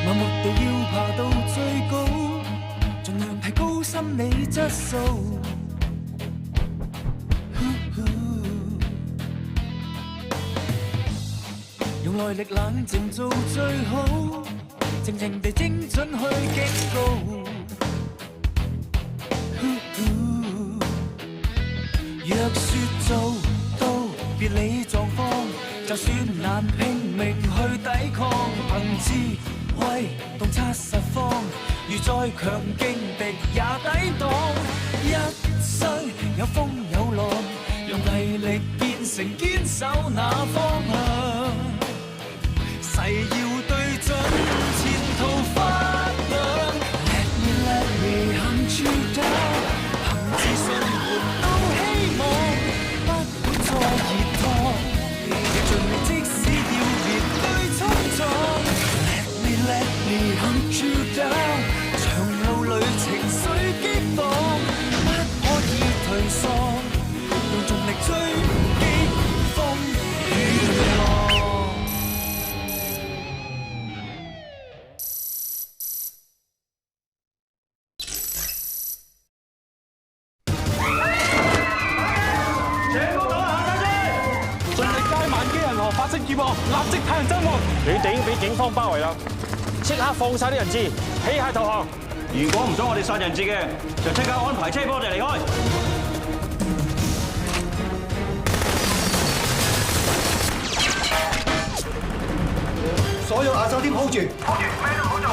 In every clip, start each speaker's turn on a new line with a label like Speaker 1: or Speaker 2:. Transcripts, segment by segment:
Speaker 1: 默默地要爬到最高，盡量提高心理質素。用耐力冷靜做最好，靜靜地精準去擊高。若說做到別理狀況，就算難拼命去抵抗，憑智慧洞察實況，如再強勁敵也抵擋。一生有風有浪，用毅力變成堅守那方向，誓要對準前途發亮。Let me hunt you down， 憑自信換到希望，不管再熱燙，亦盡力即使要面對衝撞。Let me hunt you down， 長路裏情緒激盪，不可以退縮，用盡力追擊風與浪。
Speaker 2: 發生劫案，立即派人增援！你哋已經俾警方包圍啦，即刻放晒啲人質，起械投降！
Speaker 3: 如果唔想我哋殺人質嘅，就即刻安排車幫我哋離開。
Speaker 4: 所有亞洲店 hold 住，咩都唔好做。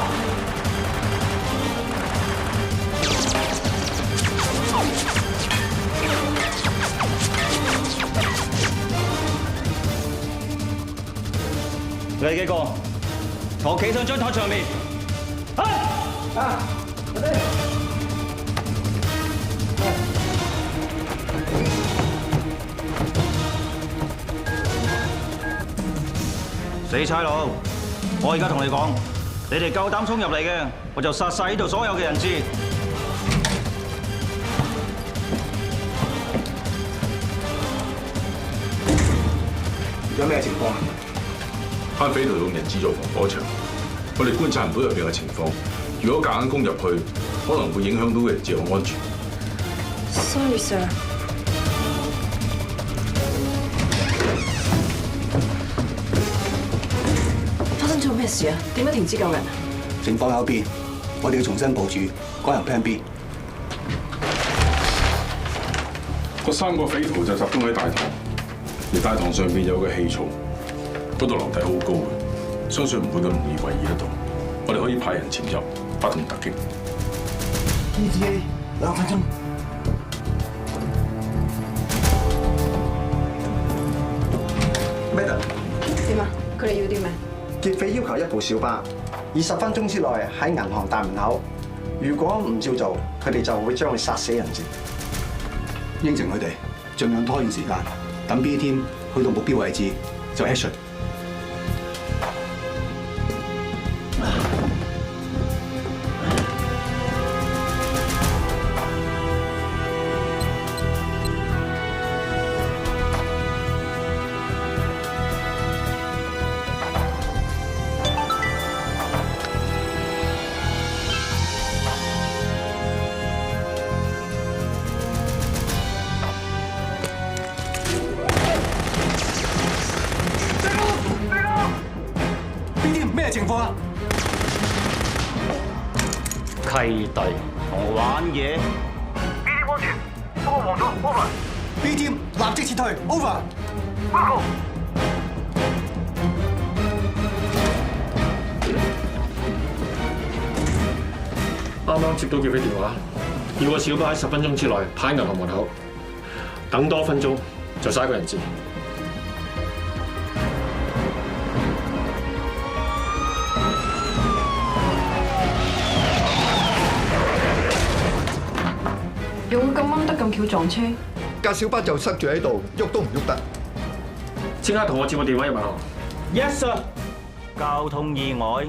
Speaker 3: 你哋幾個，同我企上張台上面。死差佬！我而家同你講，你哋夠膽衝入嚟嘅，我就殺晒呢度所有嘅人質。
Speaker 4: 而家咩情況啊？
Speaker 5: 班匪徒用人質做防火牆，我哋觀察唔到入邊嘅情況。如果夾硬攻入去，可能會影響到人質嘅安全。
Speaker 6: Sorry, sir。發生咗咩事啊？點解停止救人啊？
Speaker 4: 情況有變，我哋要重新部署，改由 Plan B。
Speaker 5: 嗰3個匪徒就集中喺大堂，而大堂上邊有個氣槽。嗰度樓梯好高嘅，相信唔會咁容易圍繞得到。我哋可以派人潛入，發動突擊。
Speaker 4: ETA 2分鐘。Madam，
Speaker 6: 點啊？佢哋要啲咩？
Speaker 4: 劫匪要求一部小巴，20分鐘之內喺銀行大門口。如果唔照做，佢哋就會將佢殺死人質。應承佢哋，盡量拖延時間，等 B team 去到目標位置就 action。咩情況啊？
Speaker 3: 契弟，同我玩嘢。
Speaker 7: B team 安全，不過黃咗 over。B
Speaker 4: team 立即撤退 over。
Speaker 7: 報告。
Speaker 2: 啱啱接到劫匪電話，要個小巴喺10分鐘之內派喺銀行門口，等多1分鐘就殺一個人質。
Speaker 6: 又會咁啱得咁巧撞車？
Speaker 4: 架小巴就塞住喺度，喐都唔喐得。
Speaker 2: 即刻同我接個電話入銀行。
Speaker 3: Yes sir。交通意外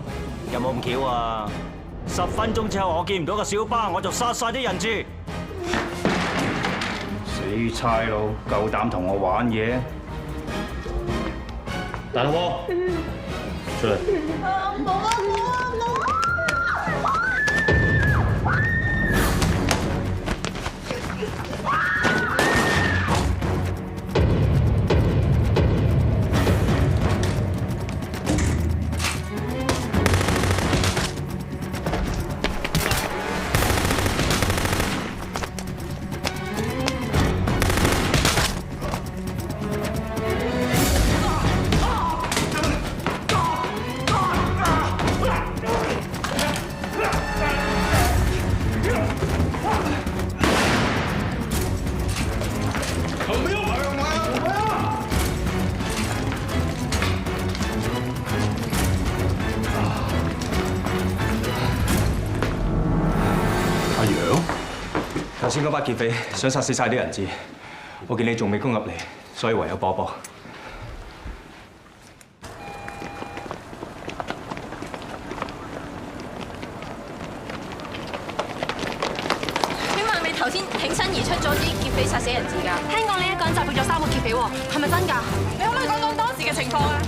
Speaker 3: 有冇咁巧啊？10分鐘之後我見唔到個小巴，我就殺晒啲人質。死差佬，夠膽同我玩嘢？
Speaker 2: 大老婆，出嚟。
Speaker 8: 冇啊！先嗰班劫匪想殺死晒啲人質，我見你仲未攻入嚟，所以唯有搏一搏。
Speaker 9: 點解你頭先挺身而出阻止劫匪殺死人質㗎？聽講你一個人襲擊咗3個劫匪喎，係咪真㗎？你可唔可以講講當時嘅情況啊？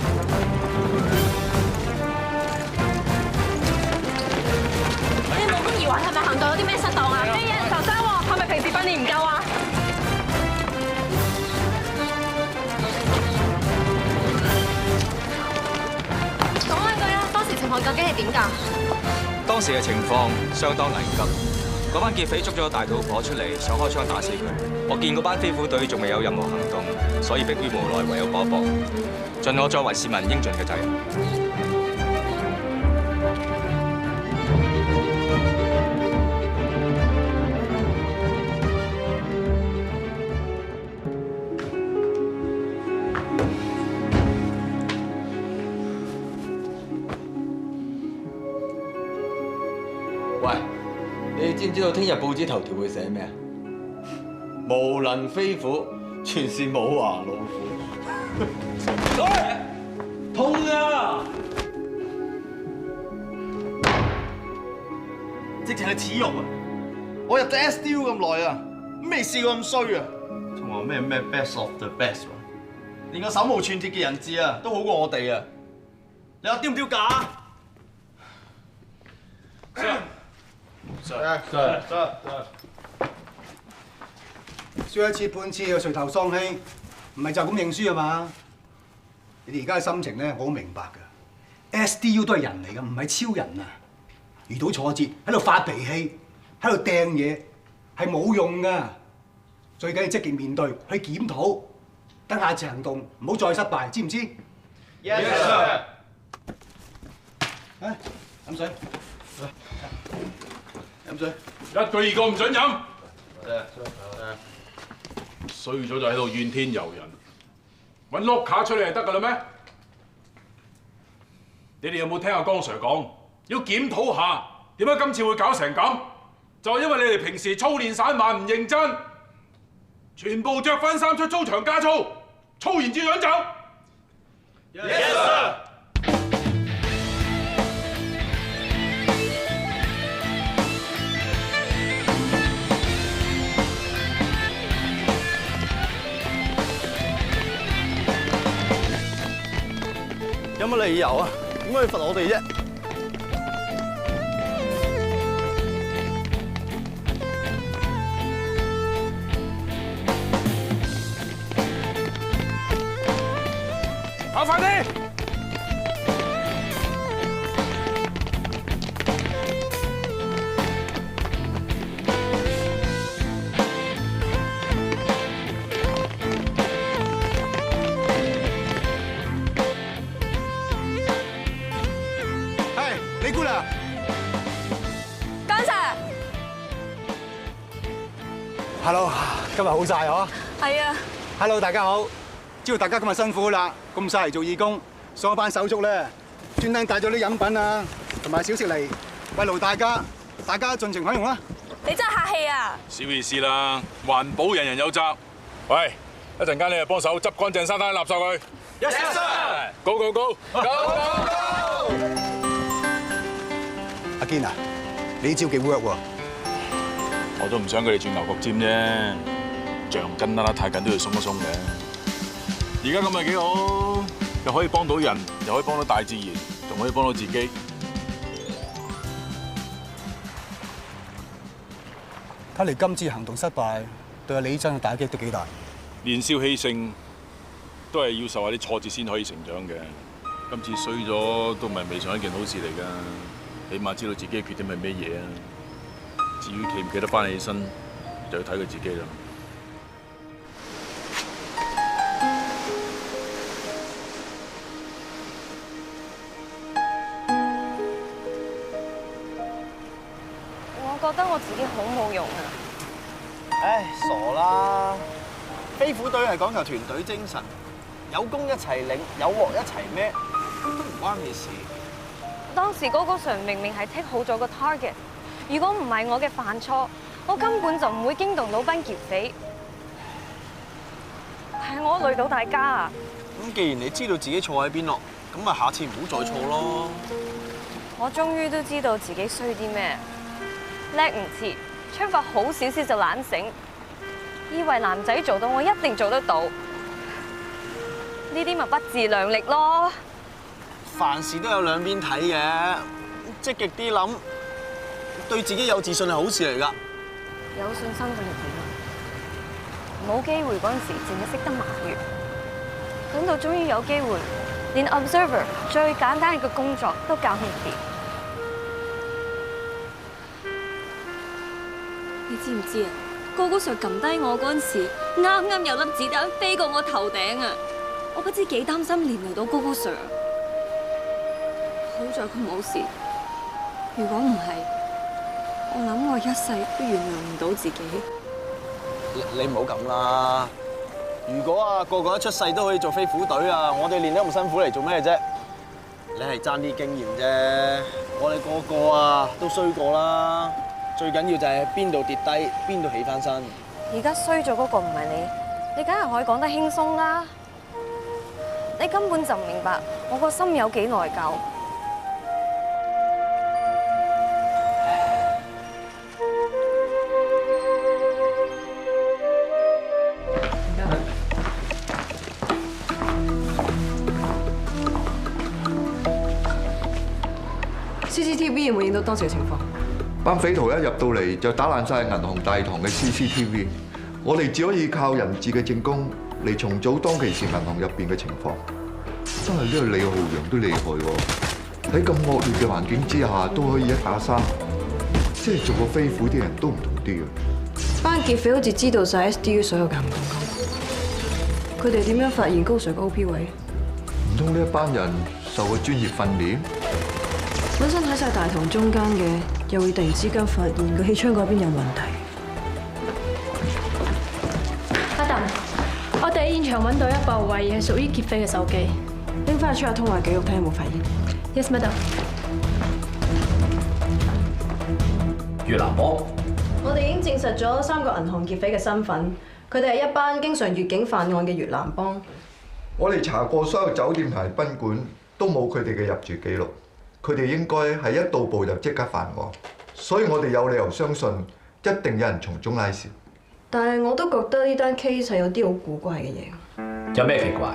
Speaker 9: 你無功而還係咪行動有啲咩失當啊？你有人受傷喎，係咪平時訓練唔夠啊？講兩句啦，當時情況究竟係點㗎？
Speaker 8: 當時嘅情況相當危急，嗰班劫匪捉咗個大肚婆出嚟，想開槍打死佢。我見嗰班飛虎隊仲未有任何行動，所以迫於無奈唯有搏一搏，盡我作為市民應盡嘅責任。
Speaker 10: 喂，你知唔知道聽日報紙頭條會寫咩啊？無能飛虎，全是冇牙老虎。痛啊！
Speaker 11: 直情係恥辱啊！我入咗 SDU 咁耐啊，未試過咁衰啊！仲話咩 best of the best 喎？連個手無寸鐵嘅人質啊，都好過我哋啊！你話丟唔丟架啊？Sir，
Speaker 4: 輸一次半次又垂頭喪氣，唔係就咁認輸啊嘛！你哋而家嘅心情咧，我好明白㗎。SDU 都係人嚟㗎，唔係超人啊！遇到挫折喺度發脾氣，喺度掟嘢，係冇用㗎。最緊要積極面對，去檢討，等下次行動唔好再失敗，知唔知
Speaker 11: ？Yes sir。
Speaker 4: 飲水。飲水。
Speaker 5: 一句二個唔准飲。衰咗就喺度怨天尤人，揾碌卡出嚟就得㗎啦咩？你哋有冇聽阿江 Sir 講？要檢討下點解今次會搞成咁？就係因為你哋平時操練散漫唔認真，全部着翻衫出操場加操，操完照樣走。Yes sir。
Speaker 11: 有乜理由啊？點解要罰我哋啫？
Speaker 5: 跑快啲！
Speaker 4: 李姑娘，
Speaker 9: 江 Sir。Hello，
Speaker 4: 今日好晒嗬。
Speaker 9: 係啊。
Speaker 4: Hello， 大家好。知道大家今日辛苦啦，咁晒嚟做義工，所有班手足咧，專登帶咗啲飲品啊，同埋小食嚟慰勞大家，大家盡情享用啦。
Speaker 9: 你真係客氣啊！
Speaker 5: 小意思啦，環保人人有責。喂，一陣間你就幫手執乾淨沙灘垃圾佢。
Speaker 11: Yes sir。Go
Speaker 5: go go go go！
Speaker 4: 阿堅啊，你呢招幾 work 喎？
Speaker 5: 我都唔想佢哋轉牛角尖啫，橡筋拉得太緊都要鬆一鬆嘅。而家咁咪幾好，又可以幫到人，又可以幫到大自然，仲可以幫到自己。
Speaker 4: 睇嚟今次行動失敗，對阿李真嘅打擊都幾大。
Speaker 5: 年少氣盛，都係要受下啲挫折先可以成長嘅。今次衰咗都唔係未嘗一件好事嚟㗎。起碼知道自己嘅缺點係咩嘢啊！至於企唔企得翻起身，就要睇佢自己啦。
Speaker 9: 我覺得我自己好冇用啊！
Speaker 11: 唉，傻啦！飛虎隊係講求團隊精神，有功一齊領，有鑊一齊孭，都唔關你事。
Speaker 9: 當時嗰個 Sir 明明係剔好咗個 target， 如果唔係我嘅犯錯，我根本就唔會驚動到班劫匪，係我累到大家啊！
Speaker 11: 咁既然你知道自己錯喺邊咯，咁咪下次唔好再錯咯。
Speaker 9: 我終於都知道自己衰啲咩，叻唔切，槍法好少少就懶醒，以為男仔做到我一定做得到，呢啲咪不自量力咯。
Speaker 11: 凡事都有兩邊睇嘅，積極啲諗，對自己有自信係好事嚟㗎。
Speaker 9: 有信心嘅人冇機會嗰陣時，淨係識得埋怨。等到終於有機會，連 observer 最簡單嘅工作都搞唔掂。你知唔知啊？高高 Sir 撳低我嗰陣時，啱啱有粒子彈飛過我頭頂啊！我不知幾擔心連累到高高 Sir。好在佢冇事，如果唔係，我諗我一世都原諒唔到自己。
Speaker 11: 你唔好咁啦！如果個個一出世都可以做飛虎隊啊，我哋練得咁辛苦嚟做咩啫？你係爭啲經驗啫，我哋個個都衰過啦。最緊要就係邊度跌低，邊度起翻身。
Speaker 9: 而家衰咗嗰個唔係你梗係可以講得輕鬆啦。你根本就唔明白我個心有幾內疚。
Speaker 6: CCTV 有冇影到當時嘅情況？
Speaker 12: 班匪徒一入到嚟就打爛晒銀行大堂嘅 CCTV， 我哋只可以靠人質嘅證供嚟重組當其時銀行入邊嘅情況。真係呢個李浩陽都厲害喎！喺咁惡劣嘅環境之下都可以1打3，即係做個飛虎啲人都唔同啲嘅。
Speaker 6: 班劫匪好似知道晒 SDU 所有監控，佢哋點樣發現高 Sir 嘅 OP 位？
Speaker 12: 唔通呢一班人受過專業訓練？
Speaker 6: 本身喺晒大堂中間嘅，又會突然之間發現個氣窗嗰邊有問題。
Speaker 13: Adam，我哋喺現場揾到一部懷疑係屬於劫匪嘅手機，
Speaker 6: 拎翻去 check 下通話記錄睇下有冇發現。
Speaker 13: Yes, Madam。
Speaker 14: 越南幫，
Speaker 6: 我哋已經證實咗3個銀行劫匪嘅身份，佢哋係一班經常越境犯案嘅越南幫。
Speaker 12: 我哋查過所有酒店同埋賓館，都冇佢哋嘅入住記錄。佢哋應該係一到埗就即刻犯案，所以我哋有理由相信一定有人從中拉線。
Speaker 6: 但係我都覺得呢單 case 係有啲好古怪嘅嘢。
Speaker 14: 有咩奇怪？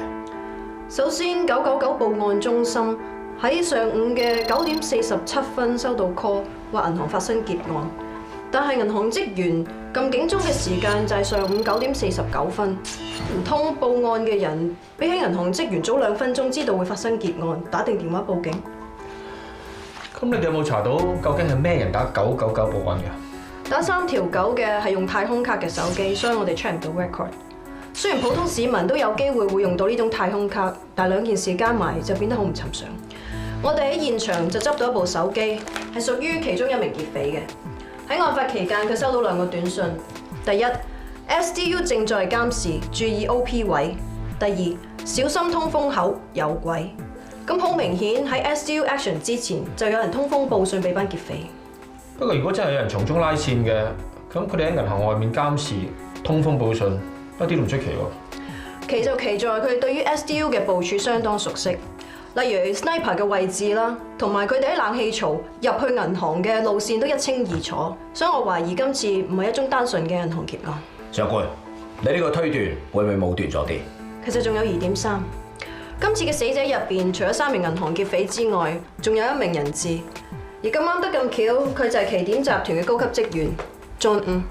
Speaker 6: 首先999報案中心喺上午嘅9點47分收到 call， 話銀行發生劫案，但係銀行職員撳警鐘嘅時間就係上午9點49分，唔通報案嘅人比起銀行職員早2分鐘知道會發生劫案，打定電話報警？
Speaker 14: 咁你哋有冇查到究竟係咩人打999報案嘅？
Speaker 6: 打3條9嘅係用太空卡嘅手機，所以我哋 check 唔到 record。雖然普通市民都有機會會用到呢種太空卡，但2件事加埋就變得好唔尋常。我哋喺現場就執到一部手機，係屬於其中一名劫匪嘅。喺案發期間，佢收到2個短信：第一 ，SDU 正在監視，注意 OP 位；第二，小心通風口，有鬼。咁好明顯喺 SDU action 之前就有人通風報信俾班劫匪。
Speaker 14: 不過如果真係有人從中拉線嘅，咁佢哋喺銀行外面監視、通風報信，一啲都唔出奇喎。
Speaker 6: 奇就奇在佢哋對於 SDU 嘅部署相當熟悉，例如 sniper 嘅位置啦，同埋佢哋喺冷氣槽入去銀行嘅路線都一清二楚，所以我懷疑今次唔係一宗單純嘅銀行劫案。
Speaker 14: 長官，你呢個推斷會唔會武斷咗啲？
Speaker 6: 其實仲有疑點3。今次嘅死者入邊，除咗3名銀行劫匪之外，仲有1名人質，而咁啱得咁巧，佢就係奇點集團嘅高級職員 John Ng。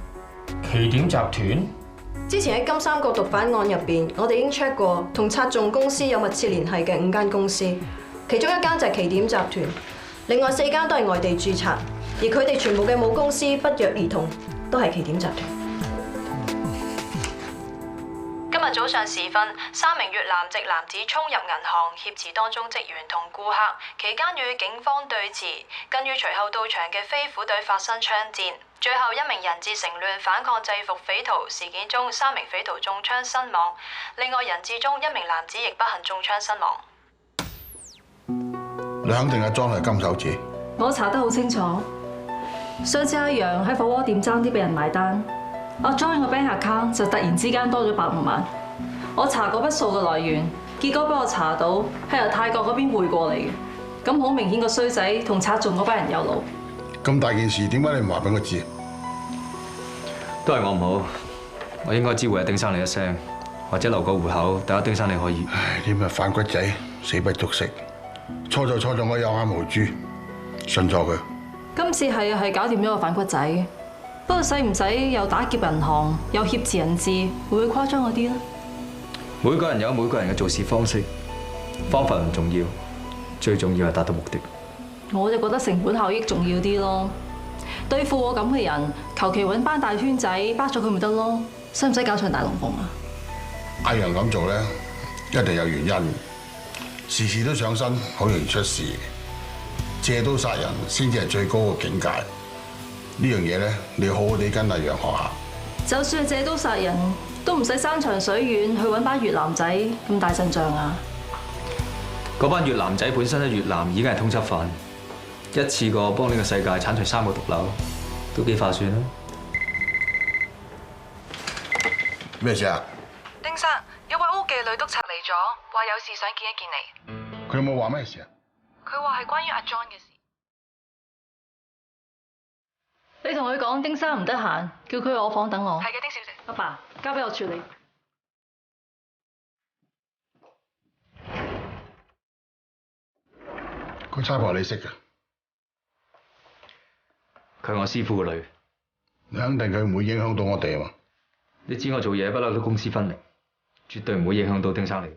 Speaker 14: 奇點集團
Speaker 6: 之前喺金三角毒販案入邊，我哋已經 check 過同拆縱公司有密切聯繫嘅5間公司，其中1間就係奇點集團，另外4間都係外地註冊，而佢哋全部嘅母公司不約而同都係奇點集團。
Speaker 9: 今日早上時分，3名越南籍男子衝入銀行，挾持當中職員同顧客，期間與警方對峙，跟於隨後到場嘅飛虎隊發生槍戰，最後1名人質乘亂反抗制服匪徒，事件中3名匪徒中槍身亡，另外人質中1名男子亦不幸中槍身亡。
Speaker 15: 你肯定阿莊係金手指？
Speaker 6: 我查得好清楚，
Speaker 15: 上次阿楊喺火鍋店爭啲俾人買單，我 join 個 bank account 就突然之間多咗150萬。我查嗰筆數嘅來源，結果俾我查到係由泰國嗰邊匯過嚟嘅。咁好明顯個衰仔同拆中嗰班人有路。
Speaker 16: 咁大件事，點解你唔話俾我知？
Speaker 8: 都係我唔好，我應該知會阿丁生你一聲，或者留個戶口，等阿丁生你可以。
Speaker 16: 唉，你咪反骨仔，死不足惜。錯就錯在我有眼無珠，信錯佢。
Speaker 15: 今次係搞掂咗個反骨仔，不過使唔使又打劫銀行，又挾持人質，會唔會誇張嗰啲咧？
Speaker 8: 每個人有每個人嘅做事方式，方法唔重要，最重要係達到目的。
Speaker 15: 我就覺得成本效益重要啲咯。對付我咁嘅人，求其揾班大圈仔巴咗佢咪得咯，使唔使搞場大龍鳳啊？
Speaker 16: 阿楊咁做咧，一定有原因。事事都上身，好容易出事。借刀殺人先至係最高嘅境界。呢樣嘢咧，你要好好地跟阿楊學下。
Speaker 15: 就算係借刀殺人，都唔使山長水遠去揾班越南仔咁大陣仗啊！
Speaker 8: 嗰班越南仔本身喺越南已經係通緝犯，一次過幫呢個世界剷除3個毒瘤，都幾划算啦。
Speaker 16: 咩事啊？
Speaker 9: 丁生，有位 O 記女督察嚟咗，話有事想見一見你。
Speaker 16: 佢有冇話咩事啊？
Speaker 9: 佢話係關於阿 John 嘅事。
Speaker 15: 你同佢講丁生唔得閒，叫佢去我房等我。
Speaker 9: 係嘅，丁小姐。
Speaker 15: 阿爸，交俾我處理。
Speaker 16: 個差婆你識㗎？
Speaker 8: 佢係我師傅個女。
Speaker 16: 你肯定佢唔會影響到我哋啊嘛？
Speaker 8: 你知我做嘢不嬲都公私分明，絕對唔會影響到丁生你。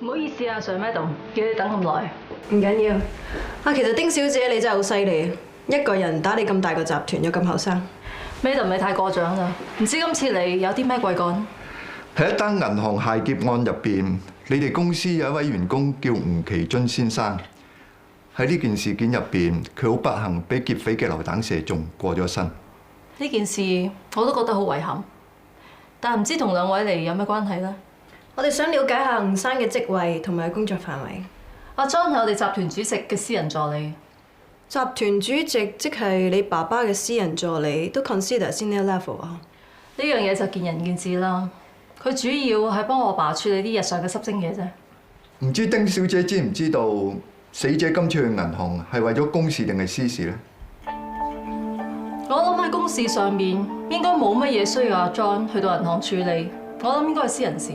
Speaker 15: 唔好意思啊，Sir Madam，叫你等咁耐。
Speaker 6: 唔緊要。啊，其實丁小姐你真係好犀利，一個人打理咁大個集團，又咁後生。
Speaker 15: Madam 你太過獎啦，唔知今次你有啲咩貴幹？
Speaker 12: 喺一單銀行械劫案入邊，你哋公司有一位員工叫吳其津先生。喺呢件事件入邊，佢好不幸俾劫匪嘅流彈射中，過咗身。
Speaker 15: 呢件事我都覺得好遺憾，但唔知同兩位嚟有咩關係呢？
Speaker 6: 我哋想了解下吳生嘅職位同埋工作範圍。
Speaker 15: 阿 John 係我哋集團主席嘅私人助理。
Speaker 6: 集團主席即係你爸爸嘅私人助理，都 consider senior level 啊？
Speaker 15: 呢樣嘢就見仁見智啦。佢主要係幫我爸處理啲日常嘅濕蒸嘢啫。
Speaker 12: 唔知丁小姐知唔知道死者今次去銀行係為咗公事定係私事呢？
Speaker 15: 我諗喺公事上面應該冇乜嘢需要阿 John 去到銀行處理，我諗應該係私人事。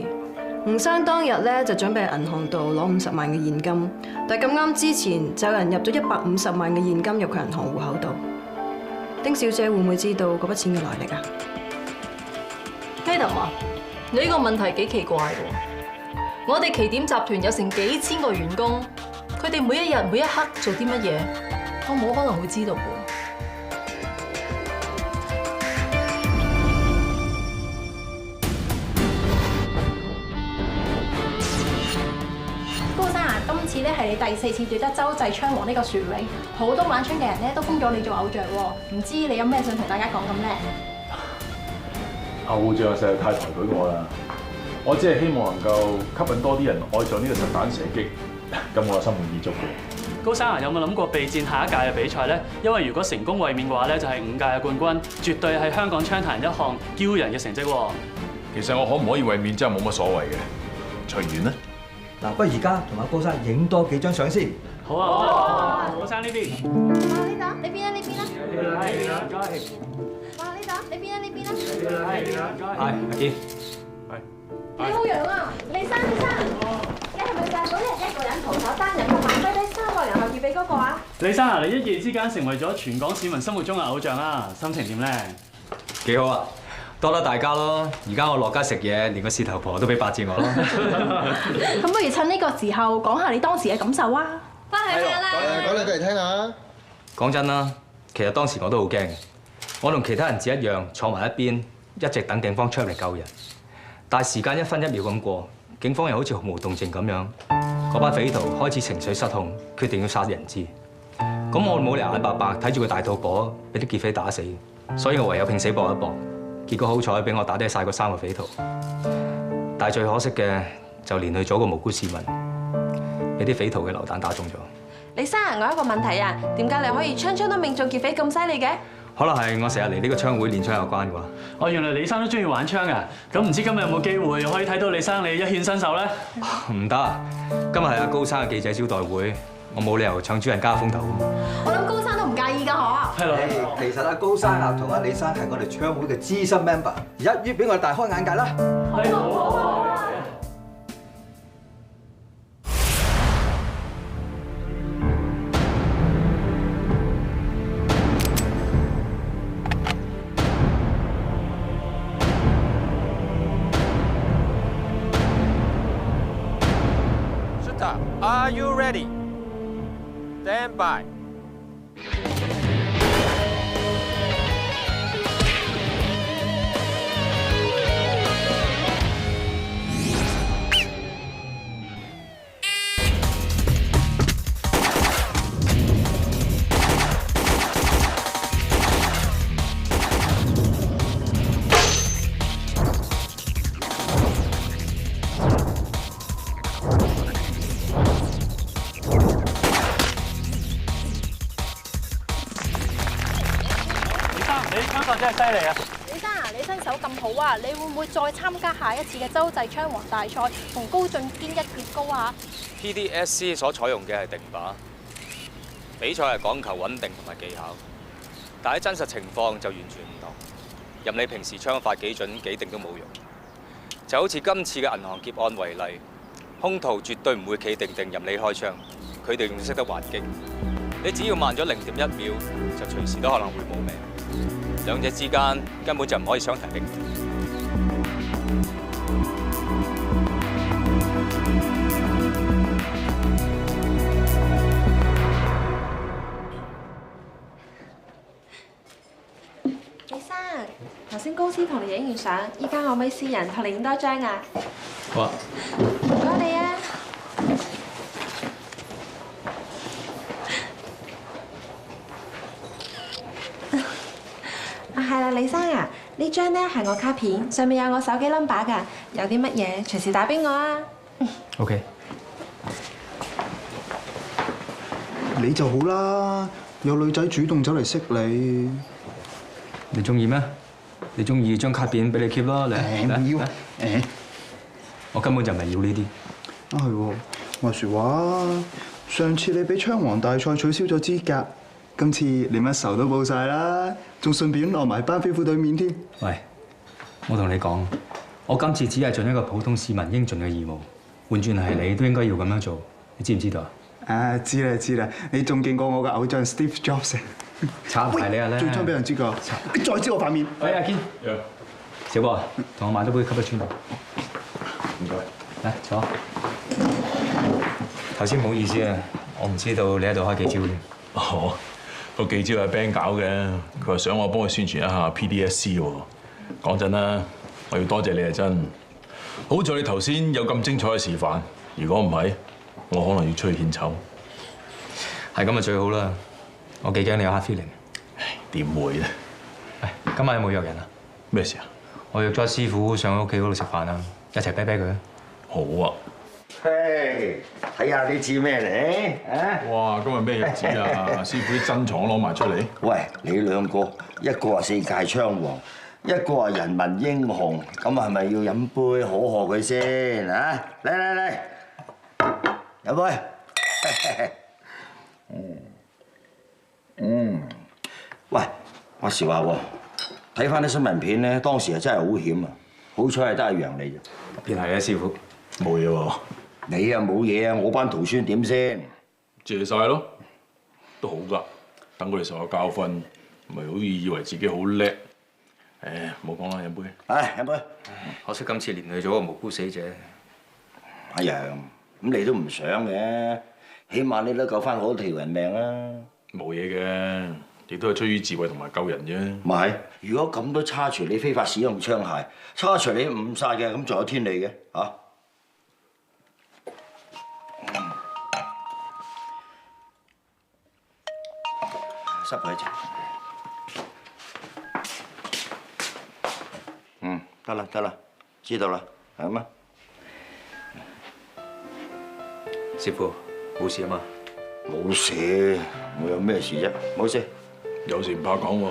Speaker 6: 吳生當日咧就準備喺銀行度攞50萬嘅現金，但係咁啱之前就有人入咗150萬嘅現金入佢銀行戶口度。丁小姐會唔會知道嗰筆錢嘅來歷啊
Speaker 15: ？Madam 啊，你呢個問題幾奇怪喎！我哋奇點集團有成幾千個員工，佢哋每一日每一刻做啲乜嘢，我冇可能會知道嘅。
Speaker 17: 今次咧係你第4次奪得洲際槍王呢個殊榮，好多玩槍嘅人咧都封咗你做偶像喎。唔知你有咩想同大家講咁咧？
Speaker 5: 偶像實在太抬舉我啦！我只係希望能夠吸引多啲人愛上呢個實彈射擊，咁我心滿意足嘅。
Speaker 18: 高生啊，有冇諗過備戰下一屆嘅比賽咧？因為如果成功衛冕嘅話咧，就係5屆嘅冠軍，絕對係香港槍壇一項驕人嘅成績喎。
Speaker 5: 其實我可唔可以衛冕真係冇乜所謂嘅，隨緣啦。
Speaker 19: 嗱，不如而家同阿高生影多幾張相先。
Speaker 18: 好啊，好啊，高生呢邊。
Speaker 17: 哇，呢度，你邊啊？你邊啊？
Speaker 18: 係啊，唔該。
Speaker 17: 哇，呢度，你邊啊？你邊啊？
Speaker 18: 係啊，唔該。
Speaker 8: 係，阿堅。
Speaker 17: 李浩陽啊，李生，你係咪就係嗰日一個人徒手單人同埋低低3個人後預備嗰個啊？
Speaker 18: 李生啊，你一夜之間成為咗全港市民心目中嘅偶像啊，心情點咧？
Speaker 8: 幾好啊！多得大家咯！而家我落街食嘢，連個事頭婆都俾8折我咯。
Speaker 17: 咁不如趁呢個時候講下你當時嘅感受啊！翻去聽啦，
Speaker 4: 講兩句嚟聽下。
Speaker 8: 講真啦，其實當時我都好驚嘅。我同其他人質一樣坐埋一邊，一直等警方出嚟救人。但係時間1分1秒咁過，警方又好似毫無動靜咁樣。嗰班匪徒開始情緒失控，決定要殺人質。咁我冇理由眼白白睇住個大肚婆俾啲劫匪打死，所以我唯有拼死搏一搏。結果好彩俾我打低晒嗰3個匪徒，但係最可惜嘅就連累咗個無辜市民。俾啲匪徒嘅榴彈打中咗。
Speaker 17: 李生，我有一個問題啊，點解你可以槍槍都命中劫匪咁犀利嘅？
Speaker 8: 可能係我成日嚟呢個槍會練槍有關啩。
Speaker 18: 哦，原來李生都中意玩槍啊！咁唔知今日有冇機會可以睇到李生你一顯身手咧？
Speaker 8: 唔得，今日係阿高生嘅記者招待會，我冇理由搶主人家風頭。
Speaker 17: 我諗高生都唔介意㗎，嗬？
Speaker 18: 係咯。
Speaker 19: 其實阿高生啊同阿李生係我哋槍會嘅資深 member， 一於俾我哋大開眼界啦。
Speaker 18: 係好。
Speaker 20: Are you ready? Stand by.
Speaker 18: 真係犀利啊！
Speaker 17: 李生啊，你身手咁好啊，你會唔會再參加下一次嘅洲際槍王大賽，同高進堅一決高啊
Speaker 8: PDSC 所採用嘅係定靶，比賽係講求穩定同埋技巧，但喺真實情況就完全唔同。任你平時槍法幾準幾定都冇用，就好似今次嘅銀行劫案為例，兇徒絕對唔會企定定任你開槍，佢哋仲識得還擊。你只要慢咗0.1秒，就隨時都可能會冇命。兩者之間根本就唔可以相提並論。
Speaker 17: 李生，頭先公司同你影完相，依家我咪私人同你影多張啊！
Speaker 8: 好啊。
Speaker 17: 唔該你啊！係啦，李生啊，呢張咧係我卡片，上面有我手機 number 㗎，有啲乜嘢隨時打俾我啊。
Speaker 8: OK。
Speaker 4: 你就好啦，有女仔主動走嚟識你，
Speaker 8: 你中意咩？你中意張卡片俾你 keep 咯，嚟。
Speaker 4: 唔要。誒，
Speaker 8: 我根本就唔係要呢啲。
Speaker 4: 啊係喎，話時話，上次你俾槍王大賽取消咗資格。今次你乜仇都報晒啦，仲順便落埋班飛虎隊面添。
Speaker 8: 喂，我同你講，我今次只係盡一個普通市民應盡嘅義務，換轉係你都應該要咁樣做，你知唔知道啊？
Speaker 4: 啊，知啦，你仲勁過我嘅偶像 Steve Jobs。
Speaker 8: 擦鞋你啊咧！
Speaker 4: 最憎俾人知㗎，你再知我塊面。
Speaker 8: 喂，阿堅，小波，同我買多杯吸得穿。唔該。嚟坐。頭先唔好意思啊，我唔知道你喺度開幾招添。
Speaker 5: 哦。個記招係 Ben 搞嘅，佢話想我幫佢宣傳一下 PDSC 喎。講真啦，我要多謝你啊真。好在你頭先有咁精彩嘅示範，如果唔係，我可能要出去獻醜。
Speaker 8: 係咁就最好啦。我幾驚你有 hard feeling。
Speaker 5: 點會咧？
Speaker 8: 喂，今晚有冇約人啊？
Speaker 5: 咩事啊？
Speaker 8: 我約咗師傅上屋企嗰度食飯啊，一齊啤啤佢啊！
Speaker 5: 好啊。
Speaker 21: 嘿，睇下呢次咩嚟啊！
Speaker 5: 哇，今日咩日子啊？師傅啲珍藏攞埋出嚟。
Speaker 21: 喂，你兩個，一個係世界槍王，一個係人民英雄，咁係咪要飲杯可賀佢先啊？嚟，飲杯。喂，話時話喎，睇翻啲新聞片咧，當時係真係好險啊！好彩係得阿楊嚟啫。
Speaker 8: 邊係啊，師傅？
Speaker 5: 冇嘢喎。
Speaker 21: 你啊冇嘢啊，我班徒孫點先？
Speaker 5: 謝晒咯，都好噶。等佢哋受下教訓，唔係好似以為自己好叻。誒，唔好講啦，飲杯。
Speaker 21: 飲杯。
Speaker 8: 可惜今次連累咗個無辜死者。
Speaker 21: 阿楊，咁你都唔想嘅，起碼你都救翻好條人命啊！
Speaker 5: 冇嘢嘅，亦都係出於智慧同埋救人啫。
Speaker 21: 唔係，如果咁都叉除你非法使用槍械，叉除你誤殺嘅，咁仲有天理嘅嚇？濕佢一陣。得啦，知道啦，係咁啊。
Speaker 8: 師傅，冇事啊嘛？
Speaker 21: 冇事，我有咩事啫？冇事。
Speaker 5: 有事唔怕講喎。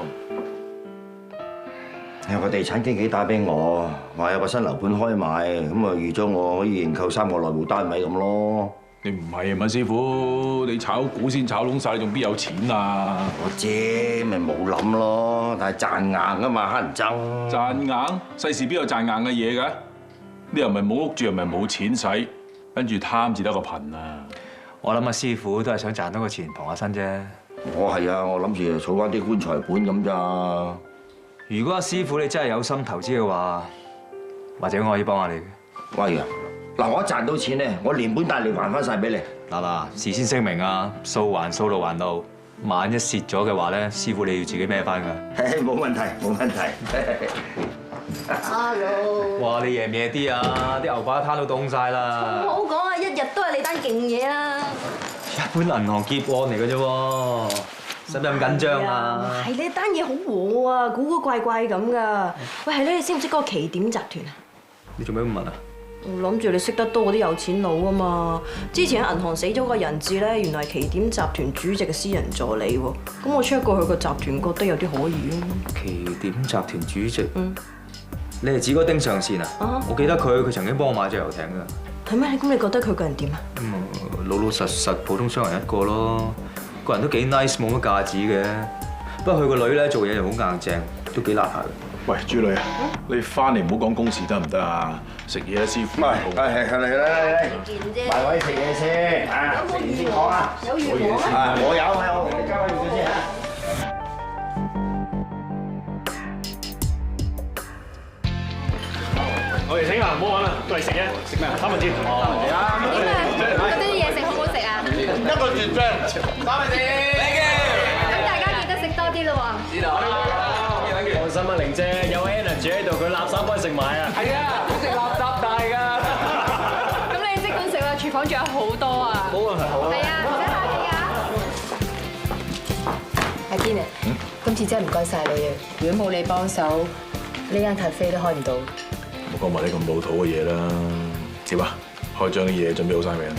Speaker 21: 有個地產經紀打俾我，話有個新樓盤開賣，咁啊預咗我可以認購3個內部單位咁咯。
Speaker 5: 你唔係啊嘛，師傅，你炒股先炒窿晒，你仲邊有錢啊？
Speaker 21: 我知，咪冇諗咯，但係賺硬啊嘛，乞人憎。
Speaker 5: 賺硬？世事邊有賺硬嘅嘢㗎？你又唔係冇屋住，又唔係冇錢使，跟住貪至得個貧啊！
Speaker 8: 我諗阿師傅都係想賺多個錢傍下身啫。
Speaker 21: 我係啊，我諗住儲翻啲棺材本咁咋。
Speaker 8: 如果阿師傅你真係有心投資嘅話，或者我可以幫下你嘅。
Speaker 21: 喂啊！嗱，我一賺到錢咧，我連本帶利還翻晒俾你。
Speaker 8: 嗱，事先聲明啊，數還數，路還路。萬一蝕咗嘅話咧，師傅你要自己孭翻㗎。
Speaker 21: 冇問題，冇問題。
Speaker 6: Hello。
Speaker 8: 哇！你夜唔夜啲啊？啲牛扒攤都凍晒啦。
Speaker 6: 唔好講啊，一日都係你單勁嘢啦。
Speaker 8: 一般銀行劫案嚟嘅啫喎，使唔使咁緊張啊？
Speaker 6: 係你單嘢好和啊，古古怪怪咁噶。喂，係咧，你識唔識嗰個奇點集團啊？
Speaker 8: 你做咩咁問啊？
Speaker 6: 我諗住你識得多嗰啲有錢佬啊嘛！之前喺銀行死咗個人質咧，原來係奇點集團主席嘅私人助理喎。咁我 check 過佢個集團，覺得有啲可疑咯。
Speaker 8: 奇點集團主席，你係指嗰丁上線啊？我記得佢曾經幫我買隻遊艇㗎。
Speaker 6: 係咩？咁你覺得佢個人點啊？
Speaker 8: 老老實實普通商人一個咯，個人都幾 nice， 冇乜架子嘅。不過佢個女咧做嘢又好硬正，都幾辣下嘅。
Speaker 5: 喂，朱女啊，你翻嚟唔好講公事得唔得啊？食嘢啊，師傅。
Speaker 21: 係嚟，埋位食嘢先啊！食完先講啊！
Speaker 6: 有魚黃
Speaker 21: 啊！我有，你交翻魚先嚇。
Speaker 2: 我哋請啊，唔好玩啦，都嚟食嘢，食咩啊？三文治。三文治啊！
Speaker 17: 點啊？覺得啲嘢食好唔好食啊？
Speaker 11: 一個絕張，三文治。
Speaker 17: 咁大家記得食多啲咯喎。
Speaker 2: 知道。放心啊，玲姐，有 energy 喺度，佢垃圾幫你食埋啊。係啊，好食垃圾大㗎。
Speaker 17: 咁你即管食啦，廚房仲有好多啊。
Speaker 2: 冇問題，好啊。
Speaker 17: 係啊，唔使客氣啊。阿堅啊，今次真係唔該晒你啊！如果冇你幫手，呢間 cafe 都開唔到。
Speaker 5: 冇講埋啲咁老土嘅嘢啦。點啊？開張啲嘢準備好晒未啊？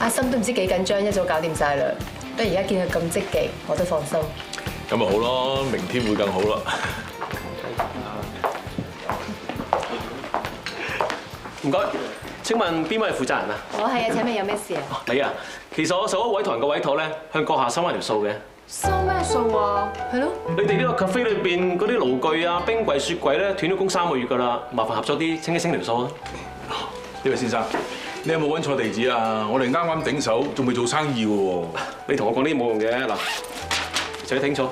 Speaker 17: 阿心都唔知幾緊張，一早搞掂晒啦。不過而家見佢咁積極，我都放心。
Speaker 5: 咁咪好咯，明天會更好啦。
Speaker 2: 唔該，請問邊位係負責人啊？
Speaker 17: 我係啊，請問有咩事啊？
Speaker 2: 你啊，其實我受咗委託人嘅委託咧，向閣下收翻條數嘅。
Speaker 17: 收咩數啊？係咯。
Speaker 2: 你哋呢個 cafe 裏邊嗰啲爐具啊、冰櫃、雪櫃咧斷咗供3個月㗎啦，麻煩合作啲清一清條數啊！
Speaker 5: 呢位先生，你有冇揾錯地址啊？我哋啱啱頂手，仲未做生意嘅喎。
Speaker 2: 你同我講呢啲冇用嘅嗱，寫清楚。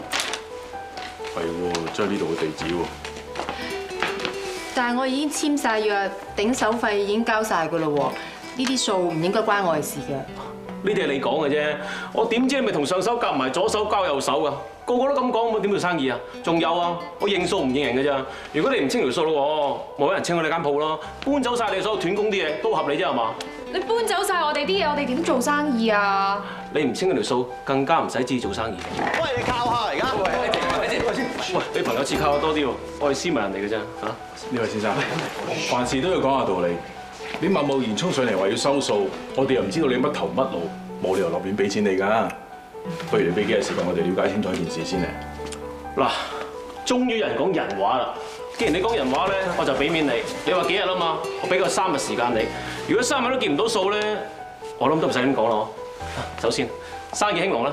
Speaker 5: 係喎，即係呢度嘅地址喎。
Speaker 17: 但係我已經簽晒約，頂手費已經交晒㗎啦喎，呢啲數唔應該關我嘅事嘅。
Speaker 2: 呢啲係你講嘅啫，我點知你咪同上手夾埋左手交右手啊？個個都咁講，我點做生意啊？仲有啊，我認數唔認人嘅咋？如果你唔清條數咯，冇人清我哋間鋪咯，搬走晒你所有斷供啲嘢都合理啫係嘛？
Speaker 17: 你搬走晒我哋啲嘢，我哋點做生意啊？
Speaker 2: 你唔清嗰條數，更加唔使自己做生意。
Speaker 11: 喂，你靠下而家。
Speaker 2: 喂，你朋友似靠我多啲喎，我係斯文人嚟嘅啫嚇。
Speaker 5: 呢位先生，凡事都要講下道理。你貿貿然衝上嚟話要收數，我哋又唔知道你乜頭乜路，冇理由落亂俾錢你㗎。不如你俾幾日時間我哋了解清楚件事先咧。
Speaker 2: 嗱，終於有人講人話啦。既然你講人話咧，我就俾面你。你話幾日啊嘛？我俾個3日時間你。如果3日都見唔到數咧，我諗都唔使點講啦。首先，生意興隆啦。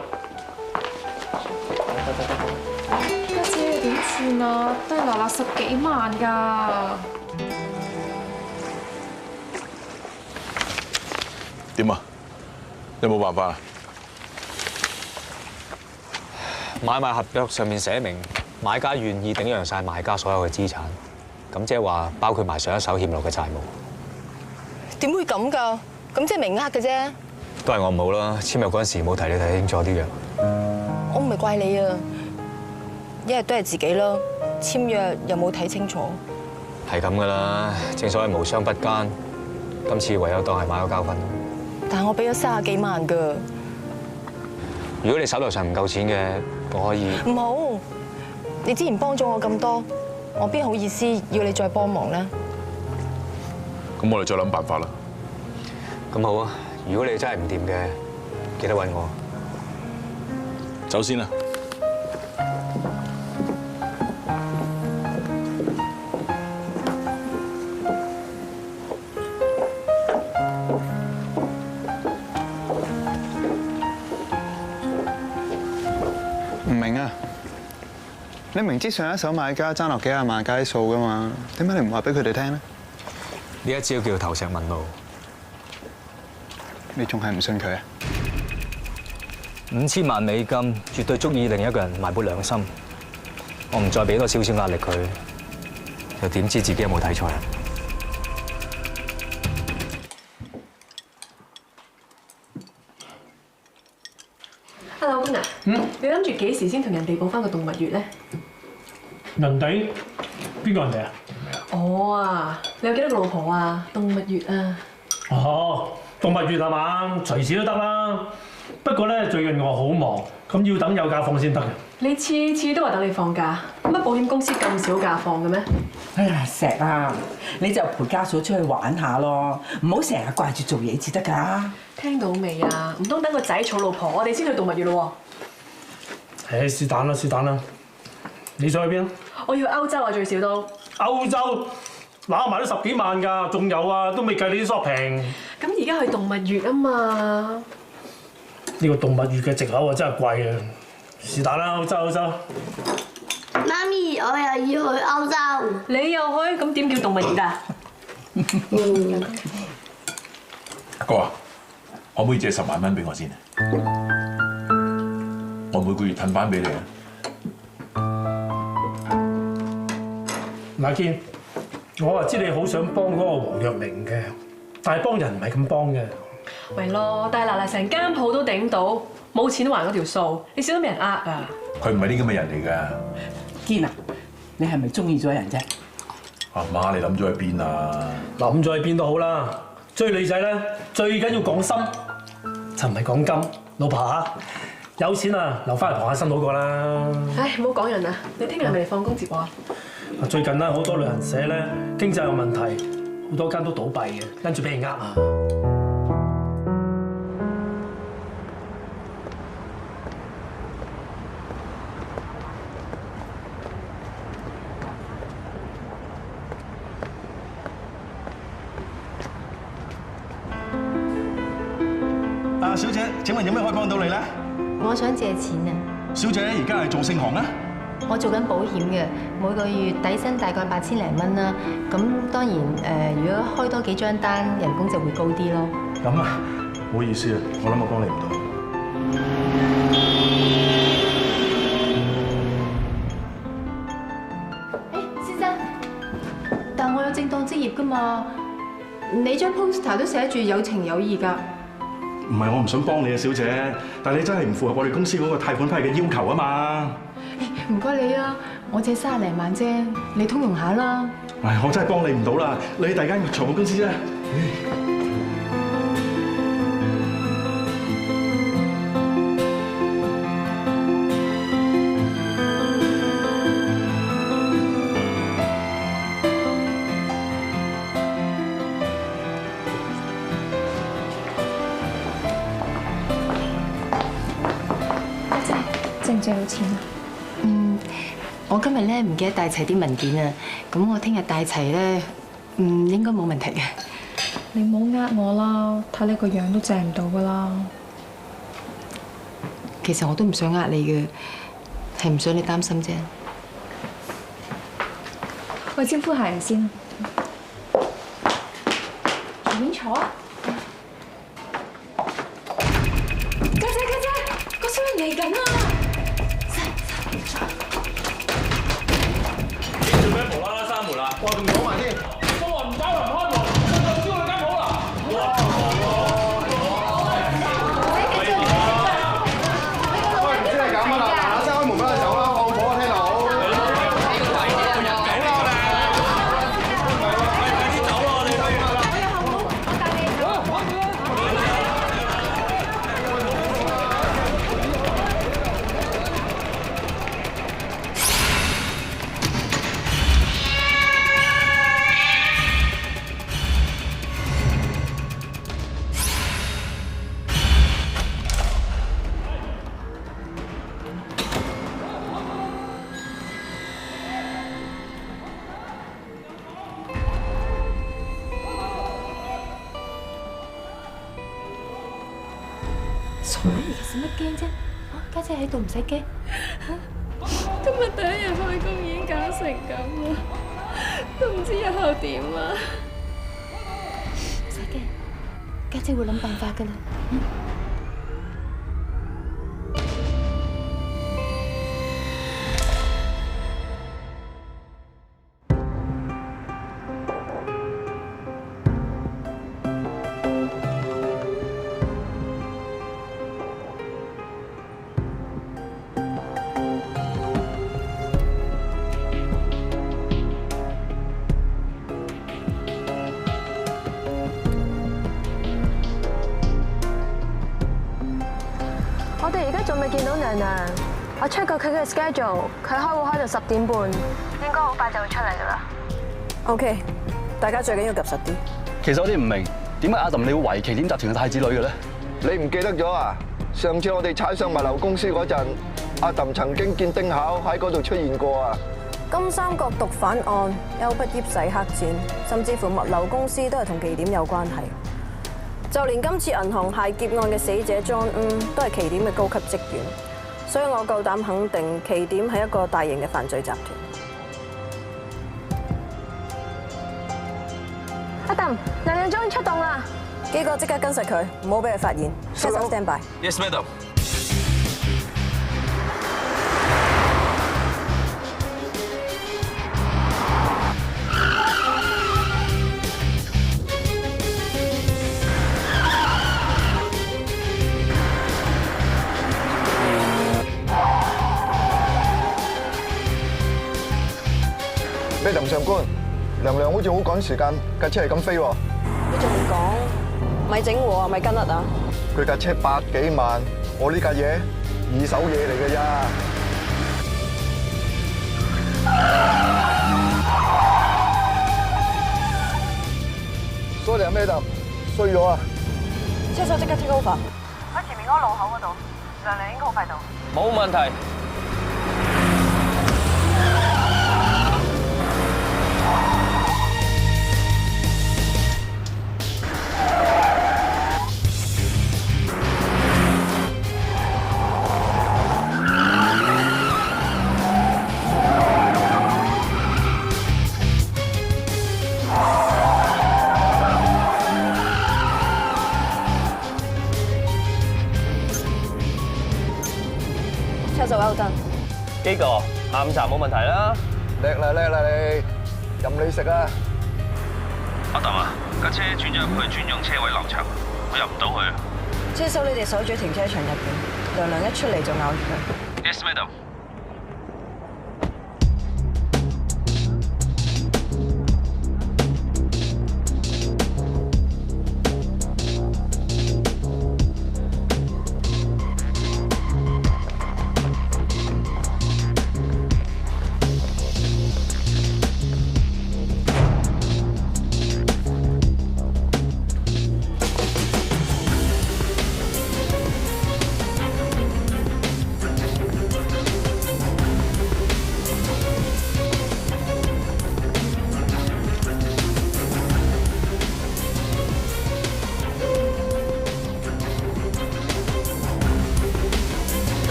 Speaker 17: 家姐點算啊？都係嗱10幾萬㗎。
Speaker 5: 點啊？有冇辦法啊？
Speaker 8: 買賣合約上面寫明，買家願意頂讓晒賣家所有嘅資產，咁即係話包括埋上一手欠落嘅債務。
Speaker 17: 點會咁㗎？咁即係明呃嘅啫。
Speaker 8: 都係我唔好啦，簽約嗰陣時冇提你睇清楚啲約。
Speaker 17: 我唔係怪你啊，一日都係自己啦，簽約又冇睇清楚。
Speaker 8: 係咁噶啦，正所謂無商不奸，今次唯有當係買咗交訓。
Speaker 17: 但係我俾咗30幾萬㗎。
Speaker 8: 如果你手頭上唔夠錢嘅，我可以。
Speaker 17: 唔好，你之前幫咗我咁多，我邊好意思要你再幫忙咧？
Speaker 5: 咁我哋再諗辦法啦。
Speaker 8: 咁好啊，如果你真係唔掂嘅，記得揾我。
Speaker 5: 走先啦。
Speaker 1: 唔明啊！你明知上一手買家爭落幾廿萬街數噶嘛？點解你唔話俾佢哋聽咧？
Speaker 8: 呢一招叫投石問路。
Speaker 1: 你仲係唔信佢啊
Speaker 8: ？5000萬美金絕對足以令一個人賣沒良心。我唔再俾多少少壓力佢，又點知自己有冇睇錯人？
Speaker 6: Hello， 官啊，你諗住幾時先同人哋報翻個動物月咧？
Speaker 22: 人哋邊個人哋啊？
Speaker 6: 我啊，你有幾多個老婆啊？動物月啊？
Speaker 22: 哦，動物月係嘛？隨時都得啦。不過咧，最近我好忙，咁要等有假放先得嘅。
Speaker 6: 你次次都話等你放假，乜保險公司咁少假放嘅咩？
Speaker 23: 哎呀，石啊，你就陪家嫂出去玩下咯，唔好成日掛住做嘢至得㗎。
Speaker 6: 聽到未啊？唔通等個仔娶老婆，我哋先去動物月咯
Speaker 22: 喎？誒，是但啦，是但啦。你想去邊啊？
Speaker 6: 我要去歐洲啊，最少都。
Speaker 22: 歐洲揦埋都10幾萬㗎，仲有啊，都未計你啲 shopping。
Speaker 6: 咁而家去動物月啊嘛。
Speaker 22: 呢個動物月嘅藉口啊，真係貴啊！是但啦，歐洲歐洲。
Speaker 17: 媽咪，我又要去歐洲。
Speaker 6: 你又去？咁點叫動物月啊？
Speaker 5: 阿哥啊，可唔可以借10萬蚊俾我先？我每個月褪翻俾你啊！
Speaker 22: 嗱，堅，我啊知你好想幫嗰個黃若明嘅，但係幫人唔係咁幫嘅。
Speaker 6: 咪咯，但係嗱成間鋪都頂到，冇錢還嗰條數，你小心俾人呃啊！
Speaker 5: 佢唔係啲咁嘅人嚟㗎。
Speaker 23: 堅啊，你係咪中意咗人啫？
Speaker 5: 阿媽，你諗咗去邊啊？
Speaker 22: 諗咗去邊都好啦，追女仔咧最緊要講心，就唔係講金。老婆嚇，有錢啊，留翻嚟傍下身好過啦。
Speaker 6: 唉，唔好講人啦，你聽日係咪嚟放工接我啊？
Speaker 22: 最近咧好多旅行社咧經濟有問題，好多間都倒閉嘅，跟住俾人呃啊！
Speaker 11: 小姐，請問有咩可以幫到你咧？
Speaker 24: 我想借錢啊！
Speaker 11: 小姐，而家係做盛行啊？
Speaker 24: 我做緊保險嘅，每個月底薪大概8000零蚊啦。咁當然如果開多幾張單，人工就會高啲咯。
Speaker 11: 咁啊，唔好意思啊，我諗我幫你唔到。
Speaker 24: 先生，但我有正當職業㗎嘛？你張 poster 都寫住有情有義㗎。
Speaker 11: 唔係我唔想幫你啊，小姐，但係你真係唔符合我哋公司嗰個貸款批嘅要求啊嘛。
Speaker 24: 唔該你啊，我借30零萬啫，你通融下啦。
Speaker 11: 唉，我真係幫你唔到啦，你去第二間財務公司啫。
Speaker 13: 借唔借到錢啊？
Speaker 24: 我今日咧唔記得帶齊啲文件啊，咁我聽日帶齊咧，應該冇問題嘅。
Speaker 13: 你唔好呃我啦，睇你個樣都借唔到噶啦。
Speaker 24: 其實我都唔想呃你嘅，係唔想你擔心啫。
Speaker 13: 喂，招呼客人先。隨便坐啊！家姐，個小人嚟緊啊！
Speaker 2: 做咩無啦啦閂門啦？哇，仲講埋添！我話唔打又唔開門，我就燒佢間鋪啦！哇！
Speaker 1: 喂，唔知你搞乜啦？嗱嗱聲開門俾我走啦，放火啊！聽到？
Speaker 24: 傻嘢，使乜驚啫？家姐喺度唔使驚。
Speaker 13: 今日第一日開工已經搞成咁啦，都唔知日後點啊！
Speaker 24: 唔使驚，家姐會諗辦法㗎啦。
Speaker 6: 我哋而家仲未見到娘娘，我 check 過佢嘅 schedule， 佢開會開到10點半，應該好快就會出嚟噶啦。OK， 大家最緊要及實啲。
Speaker 3: 其實我哋唔明點解阿揼你會懷疑旗點集團嘅太子女嘅咧？
Speaker 12: 你唔記得咗啊？上次我哋踩上物流公司嗰陣，阿揼曾經見丁巧喺嗰度出現過啊！
Speaker 6: 金三角毒販案、邱不業洗黑錢，甚至乎物流公司都係同奇點有關係。就連今次銀行械劫案嘅死者 John 都係奇點嘅高級職員，所以我夠膽肯定奇點係一個大型嘅犯罪集團。阿揼，娘娘終於出動啦！基哥即刻跟實佢，唔好俾佢發現。車手 stand by。Yes,
Speaker 8: madam。
Speaker 12: Madam上官，娘娘好似好趕時間，架車係咁飛喎。
Speaker 6: 你仲唔講？咪整和啊，咪跟甩啊！
Speaker 12: 佢架車百幾萬，我呢架嘢二手嘢嚟嘅咋。Sorry 啊，Madam，衰咗啊！
Speaker 6: 車手即刻 take over。
Speaker 9: 喺前面嗰個路口嗰度，娘娘應該好快到。
Speaker 8: 冇問題。
Speaker 6: 車手 well done。
Speaker 8: 基哥，下午茶冇問題啦。
Speaker 12: 叻啦叻啦你，任你食啊！
Speaker 8: 阿揼啊，架車轉咗入去專用車位樓層，我入唔到去。
Speaker 6: 車手，你哋守住停車場入邊，娘娘一出嚟就咬住佢。
Speaker 8: Yes, madam。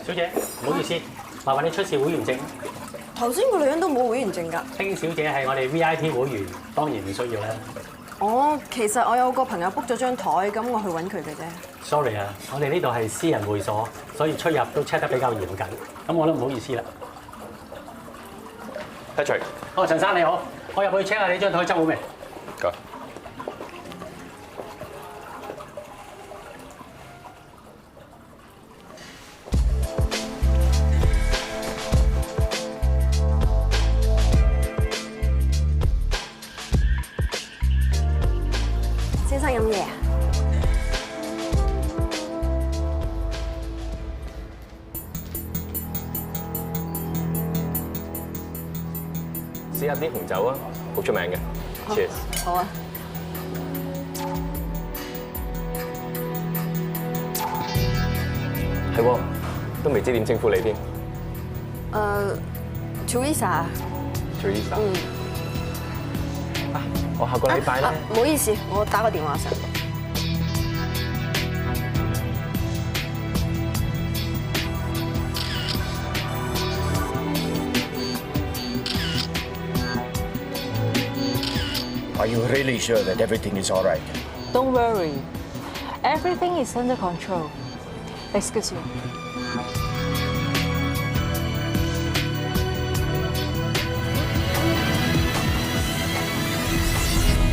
Speaker 22: 小姐，唔好意思，麻煩你出示會員證。
Speaker 6: 頭先個女人都冇會員證㗎。
Speaker 22: 丁小姐係我哋 VIP 會員，當然唔需要啦。
Speaker 6: 哦，其實我有個朋友 book 咗張台，咁我去揾佢嘅啫。
Speaker 22: Sorry 啊，我哋呢度係私人會所，所以出入都 check 得比較嚴謹。咁我都唔好意思啦。
Speaker 8: Patrick。
Speaker 22: 哦，陳生你好，我入去 check 下你張台執好未？
Speaker 8: 㗎。
Speaker 6: 先生飲嘢啊？
Speaker 8: 試下啲紅酒啊，好出名嘅。Cheers。
Speaker 6: 好啊。
Speaker 2: 係喎，都未知點稱呼你添。
Speaker 17: Teresa。
Speaker 2: Teresa。我下個禮拜咧。
Speaker 17: 唔好意思，我打個電話上。
Speaker 21: Are you really sure that everything is all right?
Speaker 15: Don't worry, everything is under control. Excuse me.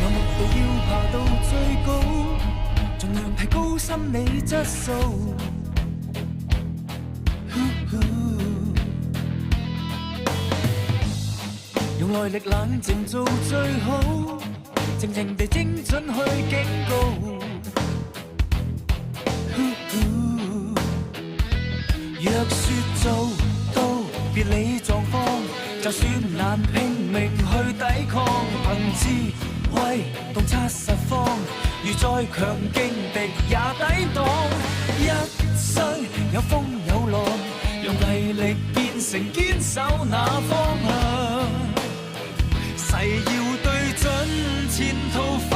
Speaker 7: 我目標要爬到最高，盡量提高心理質素。用耐力冷靜做最好，靜靜地精準去警告。若說做到別理狀況，就算難拼命去抵抗，憑智慧洞察實況，如再強勁敵也抵擋。一生有風有浪，用毅力變成堅守那方向。誓要對準前途花。